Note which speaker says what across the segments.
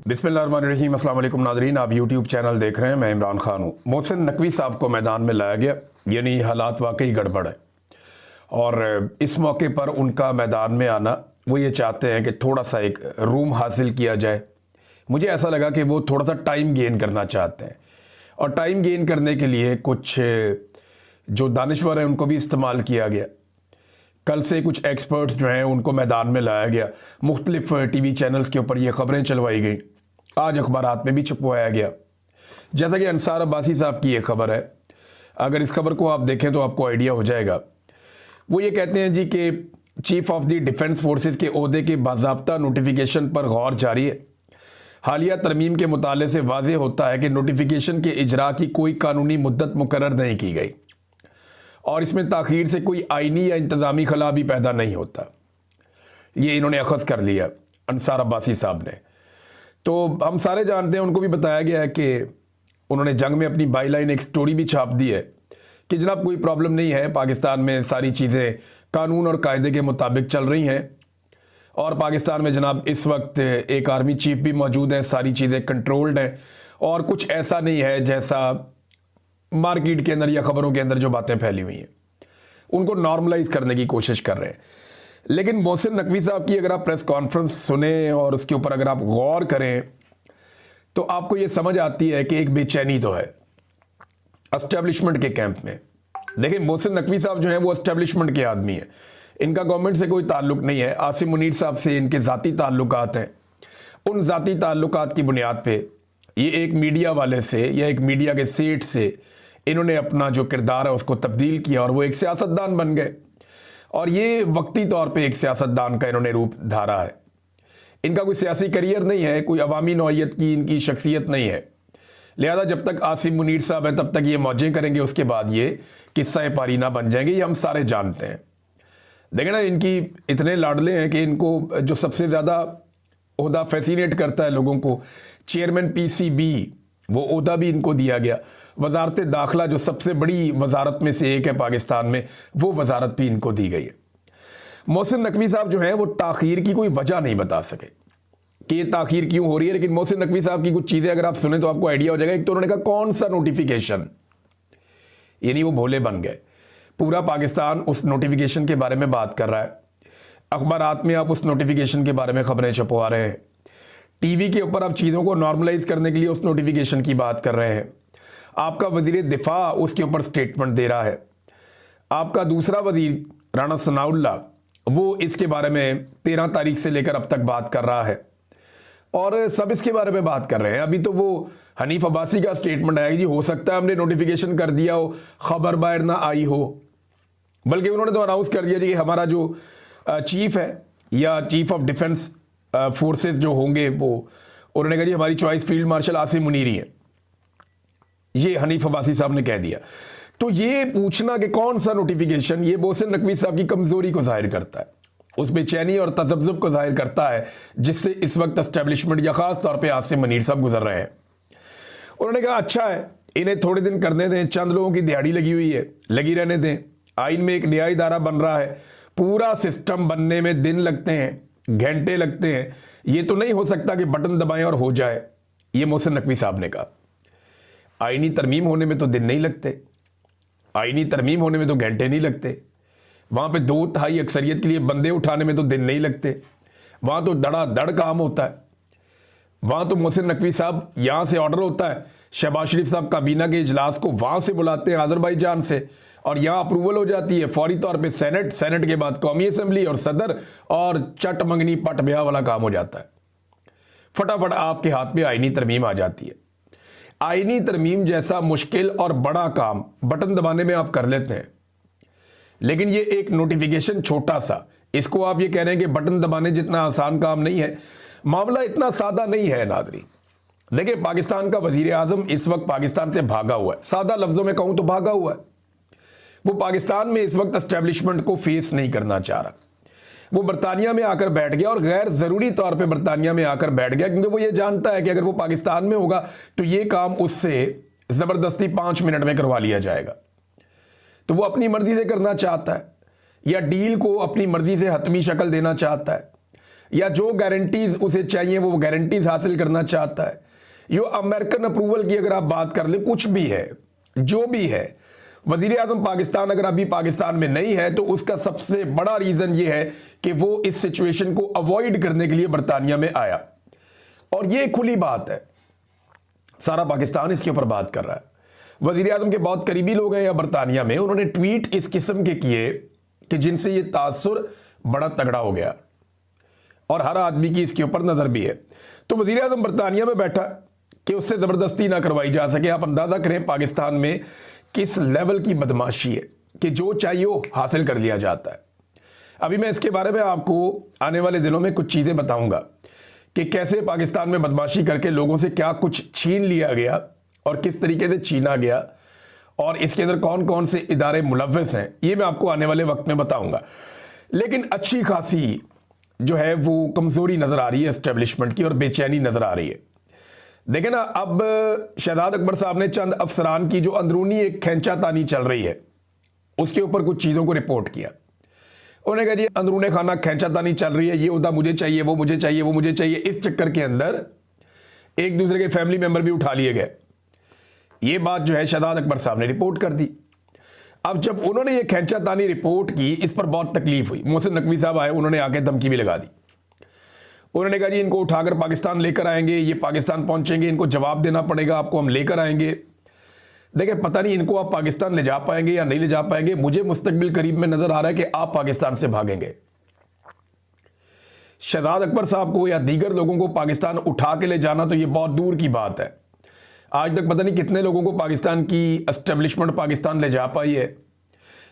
Speaker 1: बिस्मिल्लाहिर्रहमानिर्रहीम। अस्सलाम वालेकुम नाज़रीन, आप यूट्यूब चैनल देख रहे हैं। मैं इमरान खान हूँ। मोहसिन नकवी साहब को मैदान में लाया गया, यानी हालात वाकई गड़बड़ है और इस मौके पर उनका मैदान में आना, वो ये चाहते हैं कि थोड़ा सा एक रूम हासिल किया जाए। मुझे ऐसा लगा कि वो थोड़ा सा टाइम गेन करना चाहते हैं और टाइम गेन करने के लिए कुछ जो दानिश्वर हैं उनको भी इस्तेमाल किया गया। कल से कुछ एक्सपर्ट्स जो हैं उनको मैदान में लाया गया, मुख्तलिफ टीवी चैनल्स के ऊपर ये खबरें चलवाई गई, आज अखबारात में भी छपवाया गया। जैसा कि अंसार अब्बासी साहब की ये खबर है, अगर इस खबर को आप देखें तो आपको आइडिया हो जाएगा। वो ये कहते हैं जी कि chief of the defence forces के ओहदे के बाज़ाब्ता नोटिफिकेशन पर गौर जारी है। हालिया तरमीम के मुताले से वाज़ेह होता है कि नोटिफिकेशन के इजरा की कोई कानूनी मुद्दत मुकर्रर नहीं की गई और इसमें ताख़ीर से कोई आइनी या इंतज़ामी खला भी पैदा नहीं होता। ये इन्होंने अखज़ कर लिया अंसार अब्बासी साहब ने। तो हम सारे जानते हैं, उनको भी बताया गया है कि उन्होंने जंग में अपनी बाई लाइन एक स्टोरी भी छाप दी है कि जनाब कोई प्रॉब्लम नहीं है, पाकिस्तान में सारी चीज़ें कानून और कायदे के मुताबिक चल रही हैं और पाकिस्तान में जनाब इस वक्त एक आर्मी चीफ भी मौजूद है, सारी चीज़ें कंट्रोल्ड हैं और कुछ ऐसा नहीं है जैसा मार्केट के अंदर या खबरों के अंदर जो बातें फैली हुई हैं। उनको नॉर्मलाइज करने की कोशिश कर रहे हैं। लेकिन मोहसिन नकवी साहब की अगर आप प्रेस कॉन्फ्रेंस सुने और उसके ऊपर अगर आप गौर करें तो आपको ये समझ आती है कि एक बेचैनी तो है एस्टेब्लिशमेंट के कैंप में। देखिए, मोहसिन नकवी साहब जो हैं वो एस्टेब्लिशमेंट के आदमी हैं, इनका गवर्नमेंट से कोई ताल्लुक नहीं है। आसिम मुनीर साहब से इनके ज़ाती ताल्लुकात हैं। उन ज़ाती ताल्लुकात की बुनियाद पे ये एक मीडिया वाले से या एक मीडिया के सेठ से इन्होंने अपना जो किरदार है उसको तब्दील किया और वो एक सियासतदान बन गए और ये वक्ती तौर पे एक सियासतदान का इन्होंने रूप धारा है। इनका कोई सियासी करियर नहीं है, कोई अवामी नौइयत की इनकी शख्सियत नहीं है। लिहाजा जब तक आसिम मुनीर साहब हैं तब तक ये मौजें करेंगे, उसके बाद ये किस्सा पारीना बन जाएंगे। ये हम सारे जानते हैं। देखें ना, इनकी इतने लाडले हैं कि इनको जो सबसे ज़्यादा ओहदा फैसिनेट करता है लोगों को, चेयरमैन पीसीबी, वो ओहदा भी इनको दिया गया। वजारत दाखिला जो सबसे बड़ी वजारत में से एक है पाकिस्तान में, वो वजारत भी इनको दी गई है। मोहसिन नकवी साहब जो हैं वो ताख़ीर की कोई वजह नहीं बता सके कि ये ताख़ीर क्यों हो रही है। लेकिन मोहसिन नकवी साहब की कुछ चीज़ें अगर आप सुने तो आपको आइडिया हो जाएगा। एक तो उन्होंने कहा कौन सा नोटिफिकेशन, यानी वो भोले बन गए। पूरा पाकिस्तान उस नोटिफिकेशन के बारे में बात कर रहा है। अखबारात में आप उस नोटिफिकेशन के बारे में खबरें छपवा रहे हैं। टीवी के ऊपर आप चीज़ों को नॉर्मलाइज करने के लिए उस नोटिफिकेशन की बात कर रहे हैं। आपका वजीर दिफा उसके ऊपर स्टेटमेंट दे रहा है। आपका दूसरा वजीर राना सनाउल्लाह वो इसके बारे में 13 तारीख से लेकर अब तक बात कर रहा है और सब इसके बारे में बात कर रहे हैं। अभी तो वो हनीफ अब्बासी का स्टेटमेंट आया कि जी हो सकता है हमने नोटिफिकेशन कर दिया हो, खबर बाहर ना आई हो। बल्कि उन्होंने तो अनाउंस कर दिया जी कि हमारा जो चीफ है या चीफ ऑफ डिफेंस फोर्सेस जो होंगे वो, उन्होंने कहा जी हमारी चॉइस फील्ड मार्शल आसिम मुनीरी है। ये हनीफ अब्बासी साहब ने कह दिया। तो ये पूछना कि कौन सा नोटिफिकेशन, ये मोहसिन नकवी साहब की कमजोरी को जाहिर करता है, उस बेचैनी और तजब्जुब को जाहिर करता है जिससे इस वक्त एस्टेब्लिशमेंट या खास तौर पे आसिम मुनीर साहब गुजर रहे हैं। उन्होंने कहा अच्छा है, इन्हें थोड़े दिन करने दें, चंद लोगों की दिहाड़ी लगी हुई है, लगी रहने दें। आइन में एक नया इदारा बन रहा है, पूरा सिस्टम बनने में दिन लगते हैं, घंटे लगते हैं। ये तो नहीं हो सकता कि बटन दबाएं और हो जाए। ये मोहसिन नकवी साहब ने कहा। आईनी तरमीम होने में तो दिन नहीं लगते, आईनी तरमीम होने में तो घंटे नहीं लगते, वहां पे 2/3 अक्सरियत के लिए बंदे उठाने में तो दिन नहीं लगते, वहां तो धड़ाधड़ काम होता है। वहां तो मोहसिन नकवी साहब यहां से ऑर्डर होता है, शहबाज शरीफ साहब काबीना के इजलास को वहां से बुलाते हैं आज़रबाईजान से और यहां अप्रूवल हो जाती है फौरी तौर पे सेनेट, सेनेट के बाद कौमी असम्बली और सदर, और चट मंगनी पट ब्याह वाला काम हो जाता है। फटाफट आपके हाथ में आईनी तरमीम आ जाती है। आईनी तरमीम जैसा मुश्किल और बड़ा काम बटन दबाने में आप कर लेते हैं, लेकिन ये एक नोटिफिकेशन छोटा सा, इसको आप ये कह रहे हैं कि बटन दबाने जितना आसान काम नहीं है। मामला इतना सादा नहीं है नाज़रीन। देखिए, पाकिस्तान का वजीर आजम इस वक्त पाकिस्तान से भागा हुआ है, सादा लफ्जों में कहूं तो भागा हुआ है। वो पाकिस्तान में इस वक्त एस्टेब्लिशमेंट को फेस नहीं करना चाह रहा। वो बरतानिया में आकर बैठ गया और गैर ज़रूरी तौर पे बरतानिया में आकर बैठ गया, क्योंकि वो ये जानता है कि अगर वो पाकिस्तान में होगा तो ये काम उससे ज़बरदस्ती 5 मिनट में करवा लिया जाएगा। तो वो अपनी मर्जी से करना चाहता है या डील को अपनी मर्जी से हतमी शक्ल देना चाहता है। या जो गारंटीज उसे चाहिए वो गारंटीज हासिल करना चाहता है। यो अमेरिकन अप्रूवल की अगर आप बात कर लें, कुछ भी है, जो भी है, वजीर आजम पाकिस्तान अगर अभी पाकिस्तान में नहीं है तो उसका सबसे बड़ा रीजन ये है कि वो इस सिचुएशन को अवॉइड करने के लिए बरतानिया में आया। और ये खुली बात है, सारा पाकिस्तान इसके ऊपर बात कर रहा है। वजीर आजम के बहुत करीबी लोग हैं या बरतानिया में, उन्होंने ट्वीट इस किस्म के किए कि जिनसे ये तासुर बड़ा तगड़ा हो गया और हर आदमी की इसके ऊपर नजर भी है। तो वजीर आजम बरतानिया में बैठा कि उससे जबरदस्ती ना करवाई जा सके। आप अंदाजा करें पाकिस्तान में किस लेवल की बदमाशी है कि जो चाहिए वो हासिल कर लिया जाता है। अभी मैं इसके बारे में आपको आने वाले दिनों में कुछ चीजें बताऊंगा कि कैसे पाकिस्तान में बदमाशी करके लोगों से क्या कुछ छीन लिया गया और किस तरीके से छीना गया और इसके अंदर कौन कौन से इदारे मुलव्वस हैं, ये मैं आपको आने वाले वक्त में बताऊंगा। लेकिन अच्छी खासी जो है वो कमजोरी नजर आ रही है एस्टेब्लिशमेंट की और बेचैनी नजर आ रही है। देखें ना, अब शहजाद अकबर साहब ने चंद अफसरान की जो अंदरूनी एक खींचातानी चल रही है उसके ऊपर कुछ चीज़ों को रिपोर्ट किया। उन्होंने कहा जी अंदरूनी खाना खींचातानी चल रही है, ये उदा मुझे चाहिए, वो मुझे चाहिए, वो मुझे चाहिए। इस चक्कर के अंदर एक दूसरे के फैमिली मेंबर भी उठा लिए गए। ये बात जो है शहजाद अकबर साहब ने रिपोर्ट कर दी। अब जब उन्होंने ये खींचातानी रिपोर्ट की, इस पर बहुत तकलीफ हुई। मोहसिन नकवी साहब आए, उन्होंने आके धमकी भी लगा दी। उन्होंने कहा जी इनको उठाकर पाकिस्तान लेकर आएंगे, ये पाकिस्तान पहुंचेंगे, इनको जवाब देना पड़ेगा, आपको हम लेकर आएंगे। देखिए पता नहीं इनको आप पाकिस्तान ले जा पाएंगे या नहीं ले जा पाएंगे। मुझे मुस्तकबिल करीब में नजर आ रहा है कि आप पाकिस्तान से भागेंगे। शहजाद अकबर साहब को या दीगर लोगों को पाकिस्तान उठा के ले जाना तो ये बहुत दूर की बात है। आज तक पता नहीं कितने लोगों को पाकिस्तान की एस्टेब्लिशमेंट पाकिस्तान ले जा पाई है।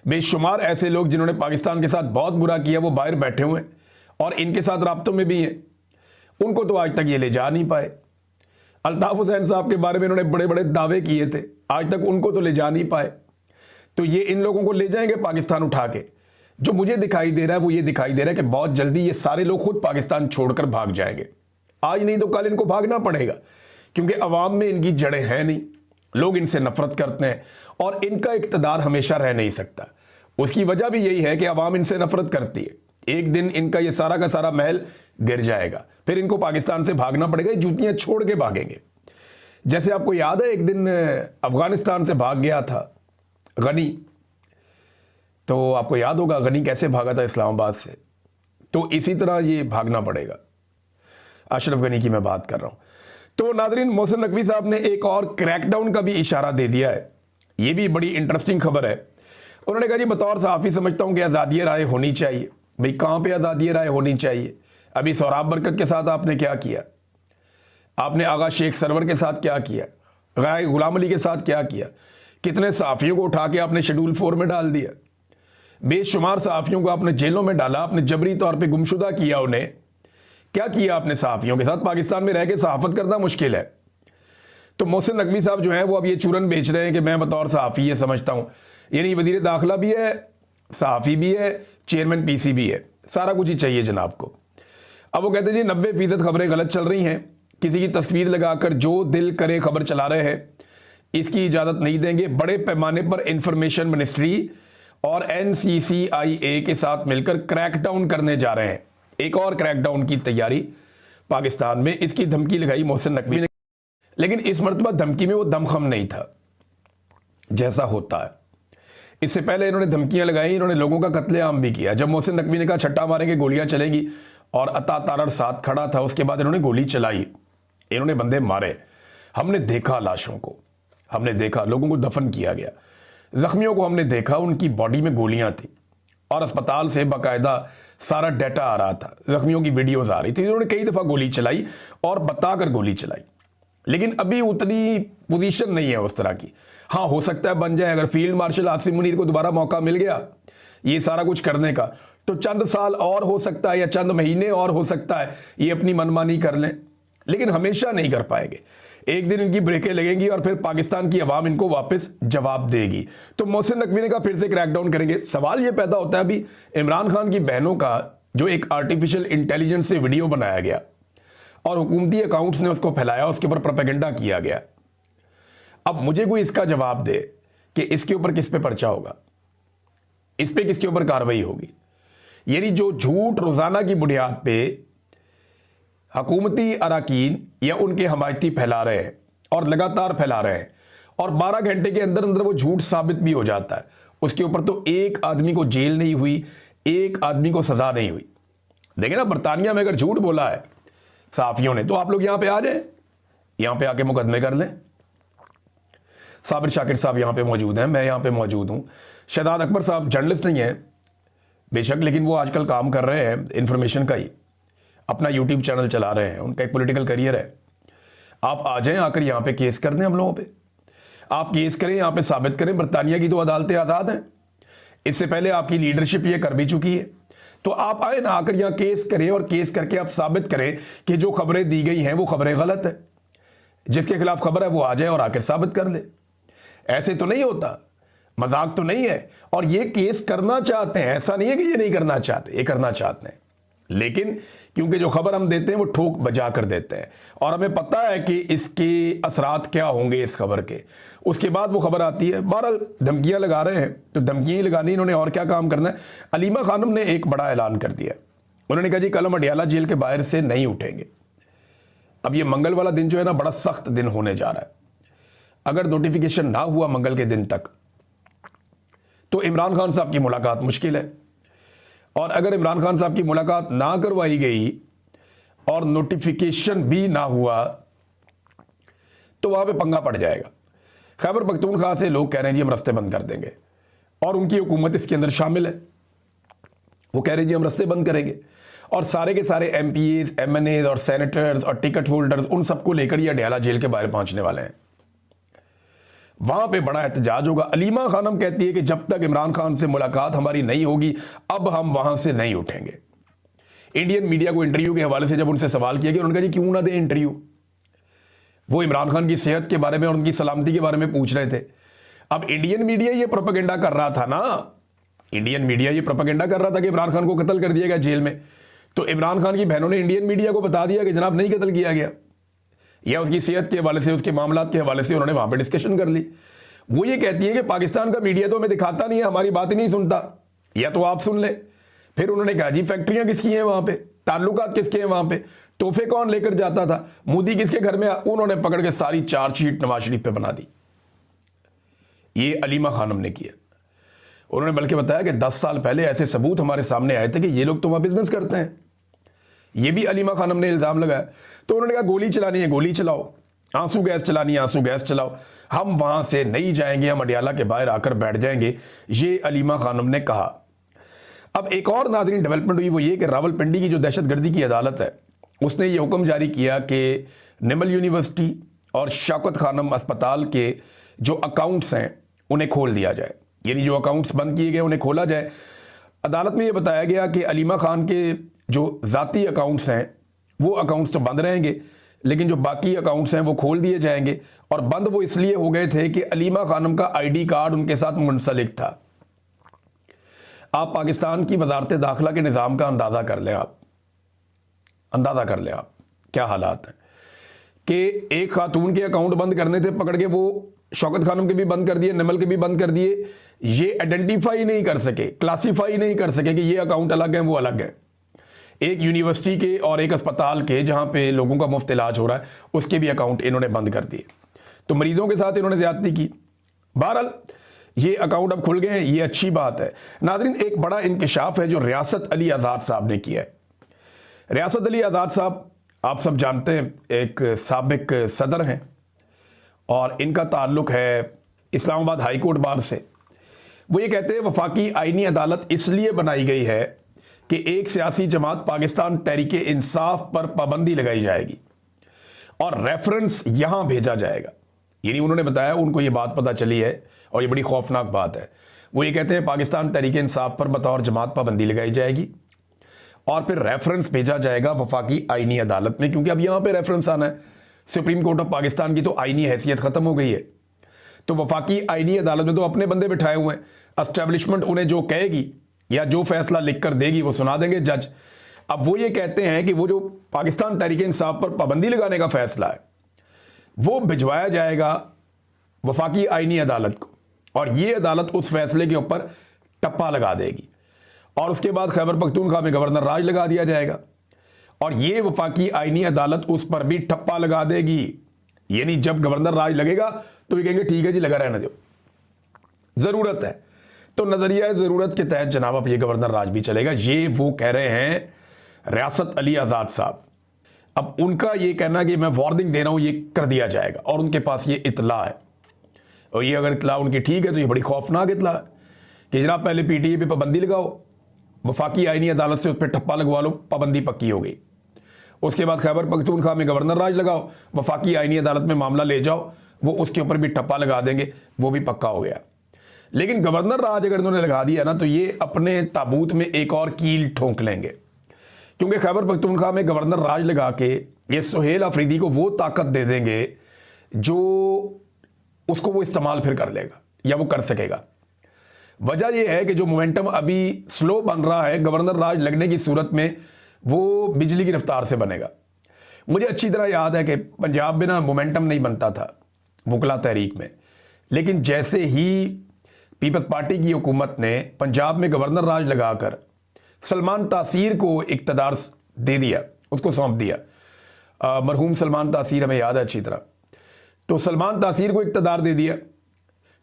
Speaker 1: बेशुमार ऐसे लोग जिन्होंने पाकिस्तान के साथ बहुत बुरा किया वो बाहर बैठे हुए हैं और इनके साथ राब्तों में भी हैं, उनको तो आज तक ये ले जा नहीं पाए। अल्ताफ हुसैन साहब के बारे में इन्होंने बड़े बड़े दावे किए थे, आज तक उनको तो ले जा नहीं पाए। तो ये इन लोगों को ले जाएंगे पाकिस्तान उठा के। जो मुझे दिखाई दे रहा है वो ये दिखाई दे रहा है कि बहुत जल्दी ये सारे लोग खुद पाकिस्तान छोड़कर भाग जाएंगे। आज नहीं तो कल इनको भागना पड़ेगा, क्योंकि अवाम में इनकी जड़ें हैं नहीं, लोग इनसे नफरत करते हैं और इनका इक़्तिदार हमेशा रह नहीं सकता। उसकी वजह भी यही है कि अवाम इनसे नफरत करती है। एक दिन इनका ये सारा का सारा महल गिर जाएगा, फिर इनको पाकिस्तान से भागना पड़ेगा, जूतियां छोड़ के भागेंगे। जैसे आपको याद है एक दिन अफगानिस्तान से भाग गया था गनी, तो आपको याद होगा गनी कैसे भागा था इस्लामाबाद से। तो इसी तरह ये भागना पड़ेगा। अशरफ गनी की मैं बात कर रहा हूं। तो नाजरीन, मोहसिन नकवी साहब ने एक और क्रैकडाउन का भी इशारा दे दिया है। ये भी बड़ी इंटरेस्टिंग खबर है। उन्होंने कहा जी बतौर सहाफ़ी समझता हूं कि आज़ादी राय होनी चाहिए। भाई कहां पे आज़ादी राय होनी चाहिए? अभी सोहराब बरकत के साथ आपने क्या किया? आपने आगा शेख सरवर के साथ क्या किया? गाय गुलाम अली के साथ क्या किया? कितने सहाफ़ियों को उठा के आपने शेड्यूल 4 में डाल दिया। बेशुमार सहाफ़ियों को आपने जेलों में डाला, आपने जबरी तौर पर गुमशुदा किया उन्हें। क्या किया आपने सहाफ़ियों के साथ? पाकिस्तान में रह के सहाफ़त करना मुश्किल है। तो मोहसिन नकवी साहब जो है वो अब ये चूरन बेच रहे हैं कि मैं बतौर सहाफ़ी ये समझता हूँ। यानी वज़ीर दाखिला भी है, सहाफ़ी भी है, चेयरमैन पीसी भी है, सारा कुछ ही चाहिए जनाब को। अब वो कहते हैं जी 90% खबरें गलत चल रही हैं, किसी की तस्वीर लगाकर जो दिल करे खबर चला रहे हैं, इसकी इजाज़त नहीं देंगे। बड़े पैमाने पर इंफॉर्मेशन मिनिस्ट्री और NCCIA के साथ मिलकर क्रैकडाउन करने जा रहे हैं। एक और क्रैकडाउन की तैयारी पाकिस्तान में, इसकी धमकी लगाई मोहसिन नकवी ने। लेकिन इस मरतबा धमकी में वो दमखम नहीं था जैसा होता है। इससे पहले इन्होंने धमकियां लगाई, इन्होंने लोगों का कत्लेआम भी किया। जब मोहसिन नकवी ने कहा छट्टा मारेंगे गोलियां चलेंगी और अता तारड़ साथ खड़ा था, उसके बाद इन्होंने गोली चलाई, इन्होंने बंदे मारे। हमने देखा लाशों को, हमने देखा लोगों को दफन किया गया, जख्मियों को हमने देखा, उनकी बॉडी में गोलियां थी और अस्पताल से बाकायदा सारा डाटा आ रहा था, जख्मियों की वीडियोस आ रही थी। इन्होंने कई दफ़ा गोली चलाई और बताकर गोली चलाई। लेकिन अभी उतनी पोजीशन नहीं है उस तरह की। हाँ, हो सकता है बन जाए, अगर फील्ड मार्शल आसिम मुनीर को दोबारा मौका मिल गया ये सारा कुछ करने का, तो चंद साल और हो सकता है या चंद महीने और हो सकता है ये अपनी मनमानी कर लें, लेकिन हमेशा नहीं कर पाएंगे। एक दिन इनकी ब्रेकें लगेंगी और फिर पाकिस्तान की आवाम इनको वापस जवाब देगी। तो मोहसिन नकवी ने कहा फिर से क्रैकडाउन करेंगे। सवाल ये पैदा होता है, अभी इमरान खान की बहनों का जो एक आर्टिफिशियल इंटेलिजेंस से वीडियो बनाया गया और हुकूमती अकाउंट्स ने उसको फैलाया, उसके ऊपर प्रोपेगेंडा किया गया। अब मुझे कोई इसका जवाब दे कि इसके ऊपर किस पे पर्चा होगा, इस पे किसके ऊपर कार्रवाई होगी। यानी जो झूठ रोजाना की बुनियाद पे हुकूमती अरकान या उनके हमायती फैला रहे हैं और लगातार फैला रहे हैं, और 12 घंटे के अंदर अंदर वो झूठ साबित भी हो जाता है, उसके ऊपर तो एक आदमी को जेल नहीं हुई, एक आदमी को सजा नहीं हुई। देखिए ना, बरतानिया में अगर झूठ बोला है सहाफियों ने, तो आप लोग यहां पे आ जाए, यहां पे आके मुकदमे कर लें। साबिर शाकिर साहब यहां पे मौजूद हैं, मैं यहां पे मौजूद हूं। शहजाद अकबर साहब जर्नलिस्ट नहीं है बेशक, लेकिन वो आजकल काम कर रहे हैं इंफॉर्मेशन का ही, अपना यूट्यूब चैनल चला रहे हैं, उनका एक पॉलिटिकल करियर है। आप आ जाएं, आकर यहां पे केस कर दें हम लोगों पे, आप केस करें, यहां पे साबित करें बरतानिया की तो अदालतें आज़ाद हैं, इससे पहले आपकी लीडरशिप ये कर भी चुकी है। तो आप आए ना, आकर यहां केस करें और केस करके आप साबित करें कि जो खबरें दी गई हैं वो खबरें गलत है। जिसके खिलाफ खबर है वो आ जाए और आकर साबित कर ले। ऐसे तो नहीं होता, मजाक तो नहीं है। और ये केस करना चाहते हैं, ऐसा नहीं है कि ये नहीं करना चाहते, ये करना चाहते हैं, लेकिन क्योंकि जो खबर हम देते हैं वो ठोक बजा कर देते हैं और हमें पता है कि इसके असरात क्या होंगे इस खबर के, उसके बाद वो खबर आती है। बहरहाल धमकियां लगा रहे हैं तो धमकियां ही लगानी, इन्होंने और क्या काम करना है। अलीमा खानम ने एक बड़ा ऐलान कर दिया, उन्होंने कहा जी कल हम अडियाला जेल के बाहर से नहीं उठेंगे। अब ये मंगल वाला दिन जो है ना, बड़ा सख्त दिन होने जा रहा है। अगर नोटिफिकेशन ना हुआ मंगल के दिन तक तो इमरान खान साहब की मुलाकात मुश्किल है, और अगर इमरान खान साहब की मुलाकात ना करवाई गई और नोटिफिकेशन भी ना हुआ तो वहां पे पंगा पड़ जाएगा। खैबर पख्तूनख्वा से लोग कह रहे हैं जी हम रास्ते बंद कर देंगे, और उनकी हुकूमत इसके अंदर शामिल है। वो कह रहे हैं जी हम रास्ते बंद करेंगे, और सारे के सारे एमपीएस, एमएनएस और सेनेटर्स और टिकट होल्डर्स, उन सबको लेकर ये अडियाला जेल के बाहर पहुंचने वाले हैं। वहां पे बड़ा एहतजाज होगा। अलीमा खानम कहती है कि जब तक इमरान खान से मुलाकात हमारी नहीं होगी अब हम वहां से नहीं उठेंगे। इंडियन मीडिया को इंटरव्यू के हवाले से जब उनसे सवाल किया कि उन्होंने कहा जी क्यों ना दे इंटरव्यू, वो इमरान खान की सेहत के बारे में और उनकी सलामती के बारे में पूछ रहे थे। अब इंडियन मीडिया ये प्रोपेगेंडा कर रहा था ना, इंडियन मीडिया ये प्रोपेगेंडा कर रहा था कि इमरान खान को कत्ल कर दिया गया जेल में, तो इमरान खान की बहनों ने इंडियन मीडिया को बता दिया कि जनाब नहीं कत्ल किया गया, या उसकी सेहत के हवाले से, उसके मामलात के हवाले से उन्होंने वहां पे डिस्कशन कर ली। वो ये कहती है कि पाकिस्तान का मीडिया तो हमें दिखाता नहीं है, हमारी बात ही नहीं सुनता, या तो आप सुन ले। फिर उन्होंने कहा जी फैक्ट्रियां किसकी हैं वहां पे, ताल्लुकात किसके हैं वहां पे, तोहफे कौन लेकर जाता था, मोदी किसके घर में, उन्होंने पकड़ के सारी चार्जशीट नवाज शरीफ पे बना दी। ये अलीमा खानम ने किया। उन्होंने बल्कि बताया कि 10 साल पहले ऐसे सबूत हमारे सामने आए थे कि ये लोग तो वहां बिजनेस करते हैं। ये भी अलीमा खानम ने इल्जाम लगाया। तो उन्होंने कहा गोली चलानी है गोली चलाओ, आंसू गैस चलानी है आंसू गैस चलाओ, हम वहां से नहीं जाएंगे, हम अडियाला के बाहर आकर बैठ जाएंगे, ये अलीमा खानम ने कहा। अब एक और नाज़रीन डेवलपमेंट हुई, वो ये कि रावलपिंडी की जो दहशतगर्दी की अदालत है उसने ये हुक्म जारी किया कि निमल यूनिवर्सिटी और शौकत खानम अस्पताल के जो अकाउंट्स हैं उन्हें खोल दिया जाए, यानी जो अकाउंट्स बंद किए गए उन्हें खोला जाए। अदालत में ये बताया गया कि अलीमा खान के जो ज़ाती अकाउंट्स हैं वो अकाउंट्स तो बंद रहेंगे, लेकिन जो बाकी अकाउंट्स हैं वो खोल दिए जाएंगे। और बंद वो इसलिए हो गए थे कि अलीमा खानम का आईडी कार्ड उनके साथ मुंसलिक था। आप पाकिस्तान की वजारत दाखिला के निज़ाम का अंदाज़ा कर लें, आप अंदाज़ा कर लें आप क्या हालात हैं कि एक खातून के अकाउंट बंद करने थे पकड़ के, वो शौकत खानम के भी बंद कर दिए, निमल के भी बंद कर दिए। ये आइडेंटिफाई नहीं कर सके, क्लासीफाई नहीं कर सके कि ये अकाउंट अलग है वो अलग है। एक यूनिवर्सिटी के और एक अस्पताल के जहां पे लोगों का मुफ्त इलाज हो रहा है उसके भी अकाउंट इन्होंने बंद कर दिए। तो मरीजों के साथ इन्होंने ज्यादती की। बहरहाल ये अकाउंट अब खुल गए हैं, ये अच्छी बात है। नाज़रीन एक बड़ा इंकशाफ है जो रियासत अली आज़ाद साहब ने किया है। रियासत अली आज़ाद साहब आप सब जानते हैं एक साबिक सदर हैं और इनका ताल्लुक है इस्लामाबाद हाई कोर्ट बार से। वो ये कहते हैं वफाकी आईनी अदालत इसलिए बनाई गई है कि एक सियासी जमात पाकिस्तान तहरीके इंसाफ पर पाबंदी लगाई जाएगी और रेफरेंस यहां भेजा जाएगा। यानी उन्होंने बताया उनको ये बात पता चली है और ये बड़ी खौफनाक बात है। वो ये कहते हैं पाकिस्तान तहरीके इंसाफ पर बतौर जमात पाबंदी लगाई जाएगी और फिर रेफरेंस भेजा जाएगा वफाकी आईनी अदालत में, क्योंकि अब यहां पे रेफरेंस आना है। सुप्रीम कोर्ट ऑफ पाकिस्तान की तो आईनी हैसियत खत्म हो गई है, तो वफाकी आईनी अदालत में तो अपने बंदे बिठाए हुए हैं। एस्टेब्लिशमेंट उन्हें जो कहेगी या जो फैसला लिखकर देगी वो सुना देंगे जज। अब वो ये कहते हैं कि वो जो पाकिस्तान तहरीके इंसाफ पर पाबंदी लगाने का फैसला है वो भिजवाया जाएगा वफाकी आईनी अदालत को, और ये अदालत उस फैसले के ऊपर टप्पा लगा देगी और उसके बाद खैबर पख्तूनख्वा में गवर्नर राज लगा दिया जाएगा और ये वफाकी आईनी अदालत उस पर भी ठप्पा लगा देगी। यानी जब गवर्नर राज लगेगा तो ये कहेंगे ठीक है जी, लगा रहने दो, जरूरत है। तो नजरिया जरूरत के तहत जनाब अब ये गवर्नर राज भी चलेगा। ये वो कह रहे हैं रियासत अली आजाद साहब। अब उनका ये कहना कि मैं वार्निंग दे रहा हूं, ये कर दिया जाएगा, और उनके पास ये इतला है, और ये अगर इतला उनकी ठीक है तो ये बड़ी खौफनाक इतला है कि जनाब पहले पीटीए पे पाबंदी लगाओ, वफाकी आईनी अदालत से उस पर ठप्पा लगवा लो, पाबंदी पक्की हो गई। उसके बाद खैबर पख्तूनख्वा में गवर्नर राज लगाओ, वफाकी आईनी अदालत में मामला ले जाओ, वो उसके ऊपर भी ठप्पा लगा देंगे, वो भी पक्का हो गया। लेकिन गवर्नर राज अगर उन्होंने लगा दिया ना तो ये अपने ताबूत में एक और कील ठोंक लेंगे, क्योंकि खैबर पख्तूनख्वा में गवर्नर राज लगा के ये सुहेल अफरीदी को वो ताकत दे देंगे जो उसको वो इस्तेमाल फिर कर लेगा या वो कर सकेगा। वजह यह है कि जो मोमेंटम अभी स्लो बन रहा है, गवर्नर राज लगने की सूरत में वो बिजली की रफ्तार से बनेगा। मुझे अच्छी तरह याद है कि पंजाब में ना मोमेंटम नहीं बनता था वकला तहरीक में, लेकिन जैसे ही पीपल्स पार्टी की हुकूमत ने पंजाब में गवर्नर राज लगाकर सलमान तासीर को इक़्तिदार दे दिया, उसको सौंप दिया, मरहूम सलमान तासीर हमें याद है अच्छी तरह, तो सलमान तासीर को इक़्तिदार दे दिया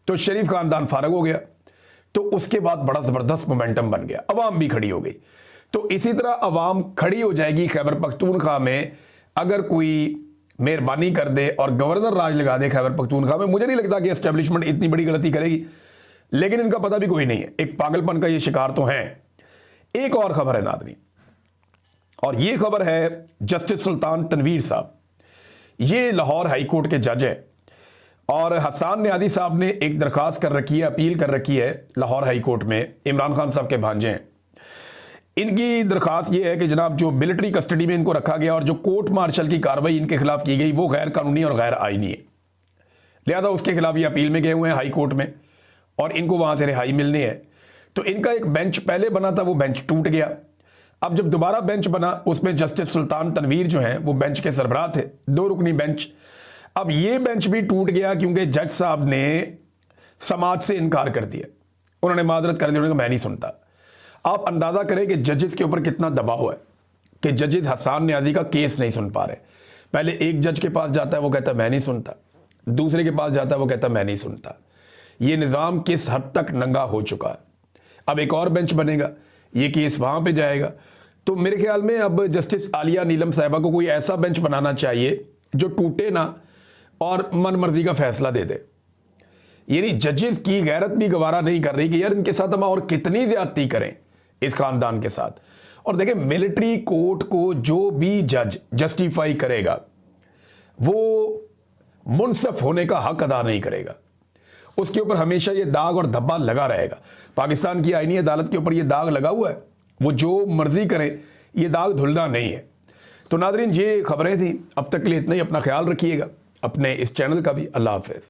Speaker 1: तो शरीफ खानदान फारग हो गया। तो उसके बाद बड़ा ज़बरदस्त मोमेंटम बन गया, अवाम भी खड़ी हो गई। तो इसी तरह अवाम खड़ी हो जाएगी खैबर पख्तूनख्वा में अगर कोई मेहरबानी कर दे और गवर्नर राज लगा दे खैबर पख्तूनख्वा में। मुझे नहीं लगता कि एस्टेब्लिशमेंट इतनी बड़ी गलती करेगी, लेकिन इनका पता भी कोई नहीं है, एक पागलपन का ये शिकार तो हैं। एक और खबर है नादरी, और ये खबर है जस्टिस सुल्तान तनवीर साहब, ये लाहौर हाई कोर्ट के जज हैं, और हसन न्याजी साहब ने एक दरख्वास्त कर रखी है, अपील कर रखी है लाहौर हाई कोर्ट में, इमरान खान साहब के भांजे हैं। इनकी दरख्वास्त ये है कि जनाब जो मिलिट्री कस्टडी में इनको रखा गया और जो कोर्ट मार्शल की कार्रवाई इनके खिलाफ की गई वो गैर कानूनी और गैर आईनी है, लिहाजा उसके खिलाफ ये अपील में गए हुए हैं हाई कोर्ट में और इनको वहां से रिहाई मिलनी है। तो इनका एक बेंच पहले बना था, वो बेंच टूट गया। अब जब दोबारा बेंच बना उसमें जस्टिस सुल्तान तनवीर जो हैं वो बेंच के सरबराह थे, 2 रुकनी बेंच। अब ये बेंच भी टूट गया क्योंकि जज साहब ने समाज से इनकार कर दिया, उन्होंने माजरत कर दी, उन्होंने कहा मैं नहीं सुनता। आप अंदाजा करें कि जजेस के ऊपर कितना दबाव है कि जजेस हसन न्याजी का केस नहीं सुन पा रहे। पहले एक जज के पास जाता है वो कहता है मैं नहीं सुनता, दूसरे के पास जाता है वो कहता है मैं नहीं सुनता। ये निज़ाम किस हद तक नंगा हो चुका है। अब एक और बेंच बनेगा, ये केस वहां पे जाएगा। तो मेरे ख्याल में अब जस्टिस आलिया नीलम साहिबा को कोई ऐसा बेंच बनाना चाहिए जो टूटे ना और मन मर्जी का फैसला दे दे। यानी जजेस की गैरत भी गवारा नहीं कर रही कि यार इनके साथ हम और कितनी ज्यादती करें इस खानदान के साथ। और देखें मिलिट्री कोर्ट को जो भी जज जस्टिफाई करेगा वो मुनसफ होने का हक अदा नहीं करेगा, उसके ऊपर हमेशा ये दाग और धब्बा लगा रहेगा। पाकिस्तान की आईनी अदालत के ऊपर ये दाग लगा हुआ है, वो जो मर्जी करें ये दाग धुलना नहीं है। तो नादरीन ये खबरें थी, अब तक के लिए इतना ही। अपना ख्याल रखिएगा, अपने इस चैनल का भी। अल्लाह हाफ़िज़।